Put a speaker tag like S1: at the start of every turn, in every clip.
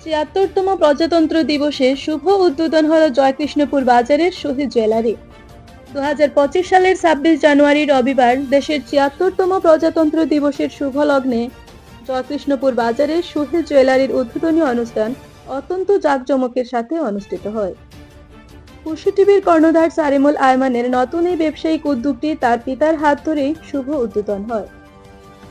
S1: ৭৬তম প্রজাতন্ত্র দিবসে শুভ উদ্বোধন হলো জয়কৃষ্ণপুর বাজারের শহীদ জুয়েলারি। ২০২৫ সালের ২৬ জানুয়ারি রবিবার দেশের ৭৬তম প্রজাতন্ত্র দিবসের শুভ লগ্নে জয়কৃষ্ণপুর বাজারের শহীদ জুয়েলারির উদ্বোধনী অনুষ্ঠান অত্যন্ত জাঁকজমকের সাথে অনুষ্ঠিত হয়। পশু টিভির কর্ণধার সারিমুল আয়মানের নতুন এই ব্যবসায়িক উদ্যোগটি তার পিতার হাত ধরেই শুভ উদ্বোধন হয়।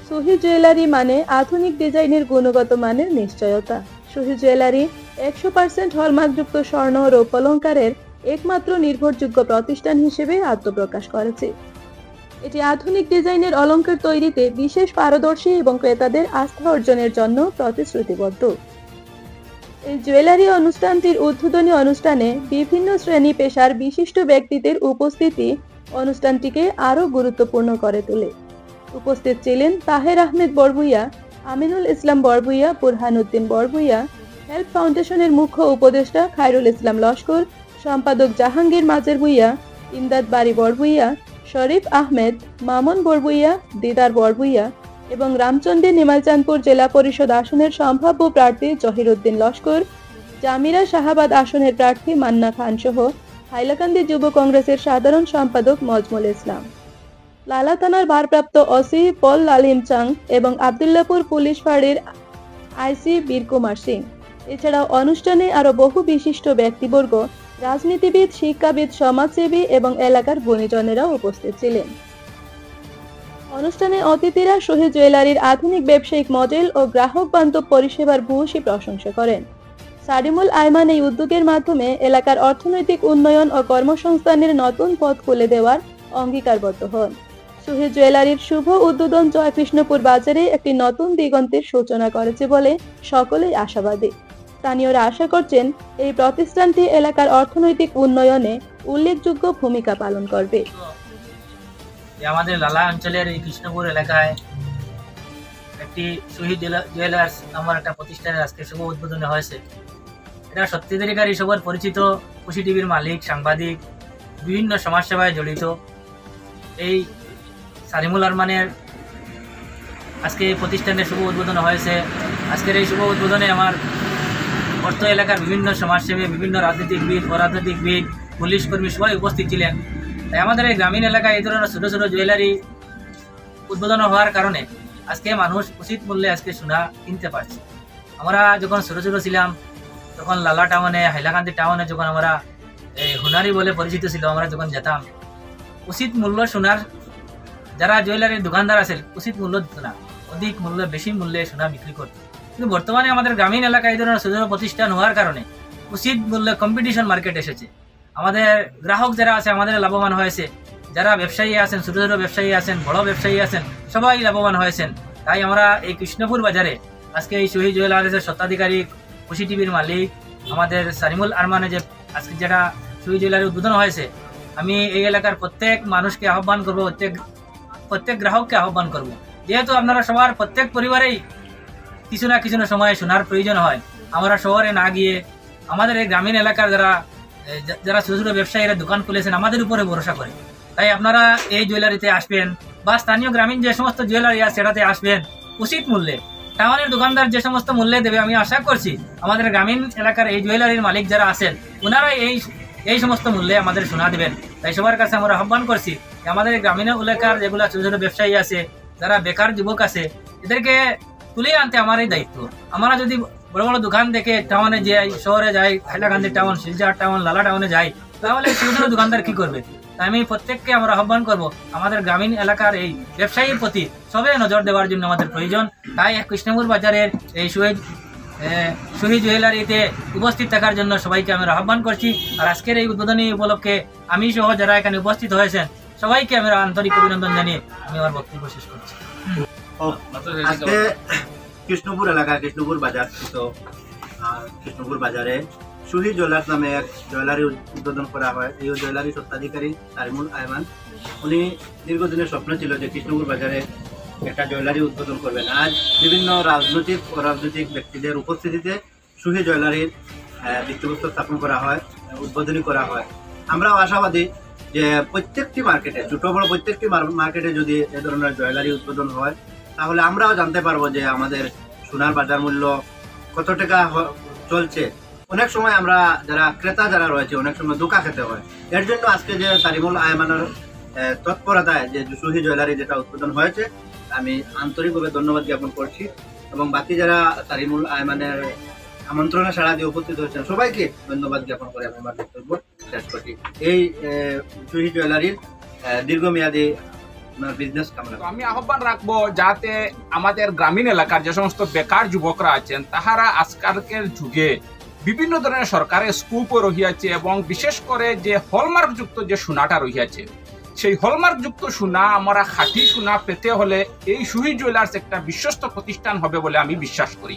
S1: শহীদ জুয়েলারি মানে আধুনিক ডিজাইনের গুণগত মানের নিশ্চয়তা। শহীদ জুয়েলারি ১০০% হলমার্কযুক্ত স্বর্ণ ও রৌপ্যালঙ্কারের একমাত্র নির্ভরযোগ্য প্রতিষ্ঠান হিসেবে আত্মপ্রকাশ করেছে। এটি আধুনিক ডিজাইনের অলংকার তৈরিতে বিশেষ পারদর্শী এবং ক্রেতাদের আস্থা অর্জনের জন্য প্রতিশ্রুতিবদ্ধ। এই জুয়েলারি অনুষ্ঠানটির উদ্বোধনী অনুষ্ঠানে বিভিন্ন শ্রেণী পেশার বিশিষ্ট ব্যক্তিদের উপস্থিতি অনুষ্ঠানটিকে আরও গুরুত্বপূর্ণ করে তোলে। উপস্থিত ছিলেন তাহের আহমেদ বড়ভূইয়া, আমিনুল ইসলাম বড়ভূইয়া, বুরহানুদ্দিন বড়ভূইয়া, হেল্প ফাউন্ডেশনের মুখ্য উপদেষ্টা খায়রুল ইসলাম লস্কর, সম্পাদক জাহাঙ্গীর মাজের ভূইয়া, ইমদাদ বাড়ি বড়ভূইয়া, শরীফ আহমেদ, মামুন বড়ভূইয়া, দিদার বড়ভূইয়া এবং রামচন্দ্রী নিমালচাঁদপুর জেলা পরিষদ আসনের সম্ভাব্য প্রার্থী জহিরুদ্দিন লস্কর, জামিরা শাহাবাদ আসনের প্রার্থী মান্না খান সহ হাইলাকান্দি যুব কংগ্রেসের সাধারণ সম্পাদক মজমুল ইসলাম, লালা থানার ভারপ্রাপ্ত ওসি পল লালিম চাং এবং আবদুল্লাপুর পুলিশ ফাঁড়ির আইসি বীরকুমার সিং। এছাড়াও অনুষ্ঠানে আরো বহু বিশিষ্ট ব্যক্তিবর্গ, রাজনীতিবিদ, শিক্ষাবিদ, সমাজসেবী এবং এলাকার গুণীজনেরা উপস্থিত ছিলেন। অনুষ্ঠানে অতিথিরা শহীদ জুয়েলারির আধুনিক ব্যবসায়িক মডেল ও গ্রাহক বান্ধব পরিষেবার ভূয়সী প্রশংসা করেন। সারিমুল আয়মান এই উদ্যোগের মাধ্যমে এলাকার অর্থনৈতিক উন্নয়ন ও কর্মসংস্থানের নতুন পথ খুলে দেওয়ার অঙ্গীকারবদ্ধ হন। শহীদ জুয়েলারির শুভ উদ্বোধন জয়কৃষ্ণপুর বাজারে একটি নতুন দিগন্তের সূচনা করেছে বলে সকলেই আশাবাদী। স্থানীয়রা আশা করছেন এই প্রতিষ্ঠানটি এলাকার অর্থনৈতিক উন্নয়নে উল্লেখযোগ্য ভূমিকা পালন করবে।
S2: আমাদের লালা অঞ্চলের এই কৃষ্ণপুর এলাকায় একটি শহীদ জুয়েলার্স নামের একটা প্রতিষ্ঠানের আজকে শুভ উদ্বোধন হয়েছে। এটা সত্যিকারী সবার পরিচিত খুশি টিভির মালিক, সাংবাদিক, বিভিন্ন সমাজসেবায় জড়িত এই সারিমুল আরমানের আজকে এই প্রতিষ্ঠানের শুভ উদ্বোধন হয়েছে। আজকের এই শুভ উদ্বোধনে আমার অর্থ এলাকার বিভিন্ন সমাজসেবী, বিভিন্ন রাজনীতিকবিদ, অরাজনীতিকবিদ, পুলিশ কর্মী সবাই উপস্থিত ছিলেন। তাই আমাদের এই গ্রামীণ এলাকায় এই ধরনের ছোটো ছোটো জুয়েলারি উদ্বোধন হওয়ার কারণে আজকে মানুষ উচিত মূল্যে আজকে সোনা কিনতে পারছে। আমরা যখন ছোটো ছোটো ছিলাম তখন লালা টাউনে, হাইলাকান্দি টাউনে যখন আমরা হুনারি বলে পরিচিত ছিল, আমরা যখন যেতাম উচিত মূল্য সোনার যারা জুয়েলারির দোকানদার আছে উচিত মূল্য দিত না, অধিক মূল্য, বেশি মূল্যে সোনা বিক্রি করত। কিন্তু বর্তমানে আমাদের গ্রামীণ এলাকায় এই ধরনের ছোটো ছোটো প্রতিষ্ঠান হওয়ার কারণে উচিত মূল্যে কম্পিটিশন মার্কেট এসেছে। আমাদের গ্রাহক যারা আছে আমাদের লাভবান হয়েছে, যারা ব্যবসায়ী আছেন, ছোটো ছোটো ব্যবসায়ী আছেন, বড় ব্যবসায়ী আছেন, সবাই লাভবান হয়েছেন। তাই আমরা এই কৃষ্ণপুর বাজারে আজকে এই শহীদ জুয়েলার্সের স্বত্বাধিকারী, খুশি টিভির মালিক আমাদের সারিমুল আরমানে যে আজকে যেটা শহীদ জুয়েলারি উদ্বোধন হয়েছে, আমি এই এলাকার প্রত্যেক মানুষকে আহ্বান করব, প্রত্যেক গ্রাহককে আহ্বান করব, যেহেতু আপনারা সবার প্রত্যেক পরিবারেই কিছু না কিছু সময়ে সোনার প্রয়োজন হয়। আমরা শহরে না গিয়ে আমাদের এই গ্রামীণ এলাকার যারা ছোটো ছোটো ব্যবসায়ীরা দোকান খুলেছেন আমাদের উপরে ভরসা করে। তাই আপনারা এই জুয়েলারিতে আসবেন বা স্থানীয় গ্রামীণ যে সমস্ত জুয়েলারি আছে সেটাতে আসবেন উচিত মূল্যে। টাউনের দোকানদার যে সমস্ত মূল্যে দেবে, আমি আশা করছি আমাদের গ্রামীণ এলাকার এই জুয়েলারির মালিক যারা আছেন ওনারা এই সমস্ত মূল্যে আমাদের সোনা দেবেন। তাই সবার কাছে আমরা আহ্বান করছি যে আমাদের গ্রামীণ এলাকার যেগুলো ছোটো ছোটো ব্যবসায়ী আছে, যারা বেকার যুবক আছে, এদেরকে তুলে আনতে আমারই দায়িত্ব। আমরা যদি বড় বড় দোকান দেখে টাউনে যাই, শহরে যাই, হাইলাকান্দি টাউন, শিলচর টাউন, লালা টাউনে যাই, তাহলে ছোটো ছোটো দোকানদার কি করবে? তাই আমি প্রত্যেককে আমরা আহ্বান করব আমাদের গ্রামীণ এলাকার এই ব্যবসায়ীর প্রতি সবে নজর দেওয়ার জন্য আমাদের প্রয়োজন। তাই কৃষ্ণপুর বাজারের এই শহীদ জুয়েলারিতে উপস্থিত থাকার জন্য সবাইকে আমরা আহ্বান করছি। আর আজকের এই উদ্বোধনী উপলক্ষে আমি সহ যারা এখানে উপস্থিত হয়েছেন সবাইকে আমরা আন্তরিক অভিনন্দন জানিয়ে আমি আমার বক্তব্য শেষ করছি।
S3: আজকে কৃষ্ণপুর এলাকা, কৃষ্ণপুর বাজার, তো কৃষ্ণপুর বাজারে শহীদ জুয়েলার্স নামে এক জুয়েলারি উদ্বোধন করা হয়। এই জুয়েলারি স্বত্বাধিকারী সারিমুল আয়মান, উনি দীর্ঘদিনের স্বপ্ন ছিল যে কৃষ্ণপুর বাজারে একটা জুয়েলারি উদ্বোধন করবেন। আজ বিভিন্ন রাজনৈতিক ও রাজনৈতিক ব্যক্তিদের উপস্থিতিতে শহীদ জুয়েলারির ভিত্তিপ্রস্তর স্থাপন করা হয়, উদ্বোধনী করা হয়। আমরাও আশাবাদী যে প্রত্যেকটি মার্কেটে, ছোট বড় প্রত্যেকটি মার্কেটে যদি এ ধরনের জুয়েলারি উদ্বোধন হয় তাহলে আমরাও জানতে পারবো যে আমাদের সোনার বাজার মূল্য কত টাকা চলছে, অনেক সময় আমরা যারা ক্রেতা যারা রয়েছে অনেক সময় ধোঁকা খেতে হয়। এর জন্য আজকে যে সারিমুল আয়মানের তৎপরতায় যে সুহি জুয়েলারি যেটা উদ্বোধন হয়েছে, আমি আন্তরিকভাবে ধন্যবাদ জ্ঞাপন করছি এবং বাকি যারা সারিমুল আয়মানের আমন্ত্রণে সাড়া দিয়ে উপস্থিত হয়েছেন সবাইকে ধন্যবাদ জ্ঞাপন করে আমি আমার বক্তব্য শেষ করছি। এই সুহি জুয়েলারির দীর্ঘমেয়াদী বিজনেস কামনা।
S4: আমি আহ্বান রাখবো যাতে আমাদের গ্রামীণ এলাকার যে সমস্ত বেকার যুবকরা আছেন তাহারা আজকালকের যুগে বিভিন্ন ধরনের সরকারের স্কুপও রহিয়াছে এবং বিশেষ করে যে হলমার্ক যুক্ত যে সোনাটা রহিয়াছে, সেই হলমার্ক যুক্ত সোনা আমরা খাঁটি সোনা পেতে হলে এই সুহি জুয়েলার্স একটা বিশ্বস্ত প্রতিষ্ঠান হবে বলে আমি বিশ্বাস করি।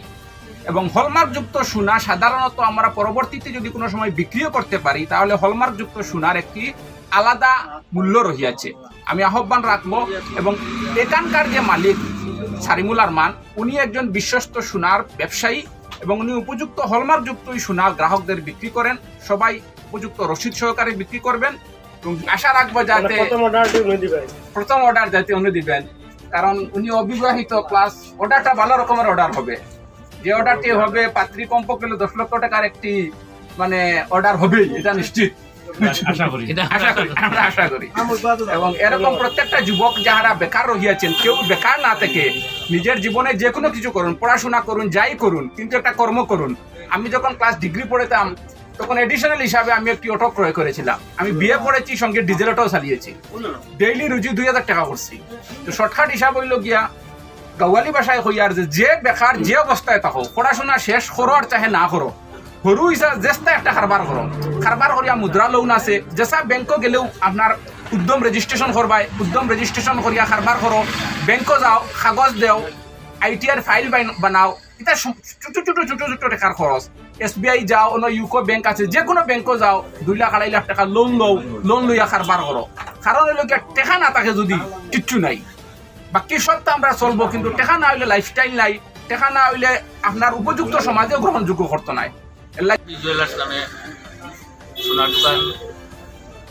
S4: এবং হলমার্ক যুক্ত সোনা সাধারণত আমরা পরবর্তীতে যদি কোনো সময় বিক্রিও করতে পারি তাহলে হলমার্ক যুক্ত সোনার একটি আলাদা মূল্য রহিয়াছে। আমি আহ্বান রাখবো এবং এখানকার যে মালিক সারিমুল আরমান উনি একজন বিশ্বস্ত সোনার ব্যবসায়ী এবং উনি উপযুক্ত হলমার্ক যুক্ত সোনা গ্রাহকদের বিক্রি করেন। সবাই উপযুক্ত রসিদ সহকারে বিক্রি করবেন এবং আশা রাখবো যাতে প্রথম অর্ডার যাতে উনি দিবেন, কারণ উনি অবিবাহিত, প্লাস অর্ডারটা ভালো রকমের অর্ডার হবে। যে অর্ডারটি হবে পাত্রী কমপক্ষে 10 লক্ষ টাকার একটি মানে অর্ডার হবেই, এটা নিশ্চিত আমরা আশা করি। এবং এরকম প্রত্যেকটা যুবক যারা বেকার রহিয়াছেন, কেউ বেকার না থেকে নিজের জীবনে যে কোনো কিছু করুন, পড়াশোনা করুন, যাই করুন, কিন্তু একটা কর্ম করুন। আমি যখন ক্লাস ডিগ্রি পড়েতাম তখন এডিশনাল হিসাবে আমি একটি অটো ক্রয় করেছিলাম। আমি বিয়ে পড়েছি, সঙ্গে ডিজেল অটো চালিয়েছি, ডেইলি রুজি 2000 টাকা করছি। তো শর্টকাট হিসাব হইল গিয়া গাওয়ালি ভাষায় হইয়ার যে বেকার যে অবস্থায় থাকো, পড়াশোনা শেষ করো আর চাহে না করো, সরু হিসাব চেষ্টা একটা কারবার করো। কারবার করিয়া মুদ্রা লোন আছে, যেসা ব্যাংকও গেলেও আপনার উদ্যম রেজিস্ট্রেশন করবাই, উদ্যম রেজিস্ট্রেশন করিয়া কারবার করো, ব্যাংকও যাও, কাগজ দেও, ITR ফাইল বানাও। এটা ছোট ছোট ছোট ছোট টাকার খরচ। SBI যাও, অন্য ইউকো ব্যাংক আছে, যে কোনো ব্যাংকও যাও, 2 লাখ 2.5 লাখ টাকা লোন লও, লোন লইয়া কারবার করো। কারণ হইল টাকা না থাকে যদি কিচ্ছু নাই, বাকি সব তো আমরা চলবো, কিন্তু টাকা না হইলে লাইফস্টাইল নাই, টাকা না হইলে আপনার উপযুক্ত সমাজেও গ্রহণযোগ্য করতে নাই।
S5: জুয়েলার্স নামে সোনার দোকান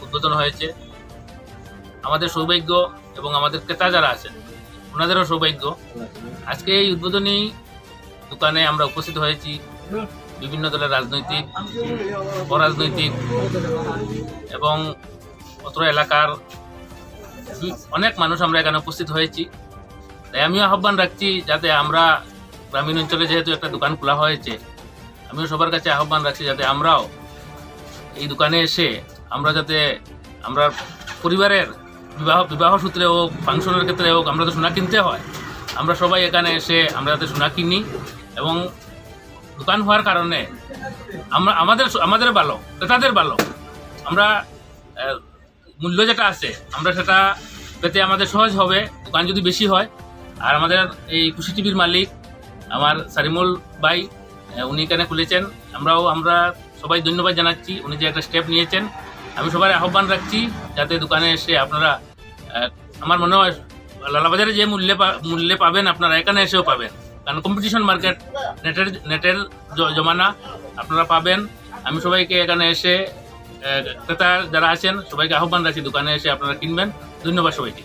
S5: উদ্বোধন হয়েছে। আমাদের সৌভাগ্য এবং আমাদের ক্রেতা যারা আছেন ওনাদেরও সৌভাগ্য, আজকে এই উদ্বোধনী দোকানে আমরা উপস্থিত হয়েছি। বিভিন্ন দলের রাজনৈতিক, অরাজনৈতিক এবং অত্র এলাকার অনেক মানুষ আমরা এখানে উপস্থিত হয়েছি। তাই আমিও আহ্বান রাখছি যাতে আমরা গ্রামীণ অঞ্চলে যেহেতু একটা দোকান খোলা হয়েছে, আমিও সবার কাছে আহ্বান রাখছি যাতে আমরাও এই দোকানে এসে আমরা যাতে আমরা পরিবারের বিবাহ সূত্রে হোক, ফাংশনের ক্ষেত্রে হোক, আমরা তো সোনা কিনতে হয়, আমরা সবাই এখানে এসে আমরা যাতে সোনা কিনি। এবং দোকান হওয়ার কারণে আমরা আমাদের ভালো, ক্রেতাদের ভালো, আমরা মূল্য যেটা আছে আমরা সেটা পেতে আমাদের সহজ হবে দোকান যদি বেশি হয়। আর আমাদের এই খুশি টিভির মালিক আমার সারিমুল ভাই, উনি এখানে খুলেছেন, আমরা সবাই ধন্যবাদ জানাচ্ছি উনি যে একটা স্টেপ নিয়েছেন। আমি সবাই আহ্বান রাখছি যাতে দোকানে এসে আপনারা, আমার মনে হয় লালাবাজারে যে মূল্যে পাবেন আপনারা এখানে এসেও পাবেন, কারণ কম্পিটিশন মার্কেট, নেটের জমানা, আপনারা পাবেন। আমি সবাইকে এখানে এসে ক্রেতা যারা আছেন সবাইকে আহ্বান রাখছি দোকানে এসে আপনারা কিনবেন। ধন্যবাদ সবাইকে।